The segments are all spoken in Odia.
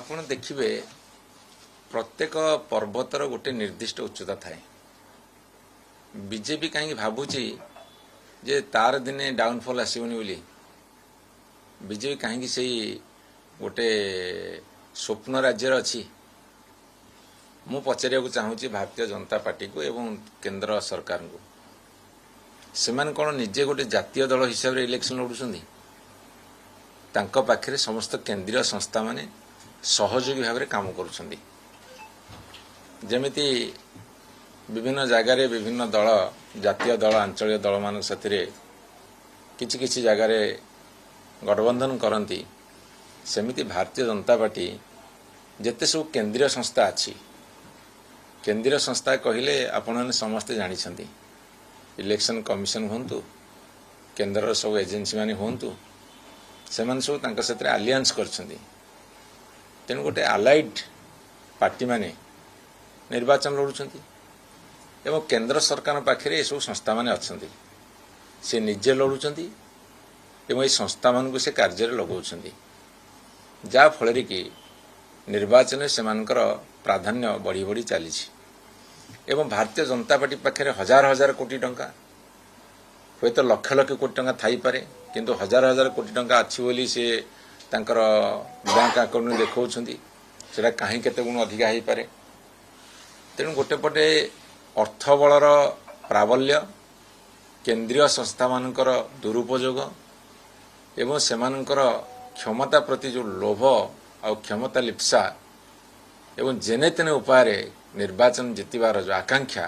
ଆପଣ ଦେଖିବେ ପ୍ରତ୍ୟେକ ପର୍ବତର ଗୋଟେ ନିର୍ଦ୍ଦିଷ୍ଟ ଉଚ୍ଚତା ଥାଏ। ବିଜେପି କାହିଁକି ଭାବୁଛି ଯେ ତାର ଦିନେ ଡାଉନଫଲ୍ ଆସିବନି ବୋଲି? ବିଜେପି କାହିଁକି ସେଇ ଗୋଟେ ସ୍ୱପ୍ନ ରାଜ୍ୟରେ ଅଛି? ମୁଁ ପଚାରିବାକୁ ଚାହୁଁଛି ଭାରତୀୟ ଜନତା ପାର୍ଟିକୁ ଏବଂ କେନ୍ଦ୍ର ସରକାରଙ୍କୁ, ସେମାନେ କ'ଣ ନିଜେ ଗୋଟେ ଜାତୀୟ ଦଳ ହିସାବରେ ଇଲେକ୍ସନ ଲଢ଼ୁଛନ୍ତି? ତାଙ୍କ ପାଖରେ ସମସ୍ତ କେନ୍ଦ୍ରୀୟ ସଂସ୍ଥାମାନେ ସହଯୋଗୀ ଭାବରେ କାମ କରୁଛନ୍ତି। ଯେମିତି ବିଭିନ୍ନ ଜାଗାରେ ବିଭିନ୍ନ ଦଳ, ଜାତୀୟ ଦଳ, ଆଞ୍ଚଳିକ ଦଳମାନଙ୍କ ସାଥିରେ କିଛି କିଛି ଜାଗାରେ ଗଠବନ୍ଧନ କରନ୍ତି, ସେମିତି ଭାରତୀୟ ଜନତା ପାର୍ଟି ଯେତେ ସବୁ କେନ୍ଦ୍ରୀୟ ସଂସ୍ଥା ଅଛି, କେନ୍ଦ୍ରୀୟ ସଂସ୍ଥା କହିଲେ ଆପଣମାନେ ସମସ୍ତେ ଜାଣିଛନ୍ତି, ଇଲେକ୍ସନ କମିଶନ ହୁଅନ୍ତୁ, କେନ୍ଦ୍ରର ସବୁ ଏଜେନ୍ସି ମାନେ ହୁଅନ୍ତୁ, ସେମାନେ ସବୁ ତାଙ୍କ ସାଥିରେ ଆଲିଆନ୍ସ କରିଛନ୍ତି। ତେଣୁ ଗୋଟେ ଆଲାଇଡ୍ ପାର୍ଟିମାନେ ନିର୍ବାଚନ ଲଢ଼ୁଛନ୍ତି ଏବଂ କେନ୍ଦ୍ର ସରକାରଙ୍କ ପାଖରେ ଏସବୁ ସଂସ୍ଥାମାନେ ଅଛନ୍ତି। ସେ ନିଜେ ଲଢ଼ୁଛନ୍ତି ଏବଂ ଏହି ସଂସ୍ଥାମାନଙ୍କୁ ସେ କାର୍ଯ୍ୟରେ ଲଗାଉଛନ୍ତି, ଯାହାଫଳରେ କି ନିର୍ବାଚନରେ ସେମାନଙ୍କର ପ୍ରାଧାନ୍ୟ ବଢ଼ି ବଢ଼ି ଚାଲିଛି। ଏବଂ ଭାରତୀୟ ଜନତା ପାର୍ଟି ପାଖରେ ହଜାର ହଜାର କୋଟି ଟଙ୍କା, ହୁଏତ ଲକ୍ଷ ଲକ୍ଷ କୋଟି ଟଙ୍କା ଥାଇପାରେ, କିନ୍ତୁ ହଜାର ହଜାର କୋଟି ଟଙ୍କା ଅଛି ବୋଲି ସେ ତାଙ୍କର ବ୍ୟାଙ୍କ ଆକାଉଣ୍ଟରେ ଦେଖାଉଛନ୍ତି। ସେଇଟା କାହିଁ କେତେ ଗୁଣ ଅଧିକା ହେଇପାରେ। ତେଣୁ ଗୋଟେ ପଟେ ଅର୍ଥବଳର ପ୍ରାବଲ୍ୟ, କେନ୍ଦ୍ରୀୟ ସଂସ୍ଥାମାନଙ୍କର ଦୁରୁପଯୋଗ ଏବଂ ସେମାନଙ୍କର କ୍ଷମତା ପ୍ରତି ଯେଉଁ ଲୋଭ ଆଉ କ୍ଷମତା ଲିପ୍ସା ଏବଂ ଯେନେ ତେନେ ଉପାୟରେ ନିର୍ବାଚନ ଜିତିବାର ଯେଉଁ ଆକାଂକ୍ଷା,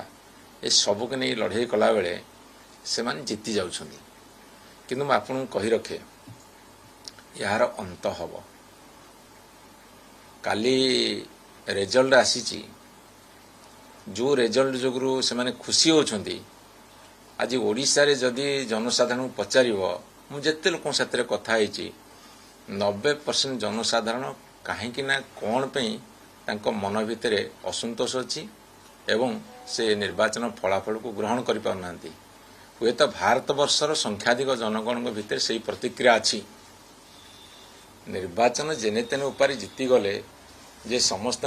ଏସବୁକୁ ନେଇ ଲଢ଼େଇ କଲାବେଳେ ସେମାନେ ଜିତି ଯାଉଛନ୍ତି। କିନ୍ତୁ ମୁଁ ଆପଣଙ୍କୁ କହି ରଖେ, ଏହାର ଅନ୍ତ ହେବ। କାଲି ରେଜଲ୍ଟ ଆସିଛି, ଯେଉଁ ରେଜଲ୍ଟ ଯୋଗୁଁ ସେମାନେ ଖୁସି ହେଉଛନ୍ତି। ଆଜି ଓଡ଼ିଶାରେ ଯଦି ଜନସାଧାରଣଙ୍କୁ ପଚାରିବ, ମୁଁ ଯେତେ ଲୋକଙ୍କ ସାଥିରେ କଥା ହେଇଛି, 90% ଜନସାଧାରଣ କାହିଁକି ନା କ'ଣ ପାଇଁ ତାଙ୍କ ମନ ଭିତରେ ଅସନ୍ତୋଷ ଅଛି ଏବଂ ସେ ନିର୍ବାଚନ ଫଳାଫଳକୁ ଗ୍ରହଣ କରିପାରୁନାହାନ୍ତି। ହୁଏତ ଭାରତବର୍ଷର ସଂଖ୍ୟାଧିକ ଜନଗଣଙ୍କ ଭିତରେ ସେହି ପ୍ରତିକ୍ରିୟା ଅଛି। ନିର୍ବାଚନ ଯେନେ ତେନେ ଉପାୟରେ ଜିତିଗଲେ ଯେ ସମସ୍ତ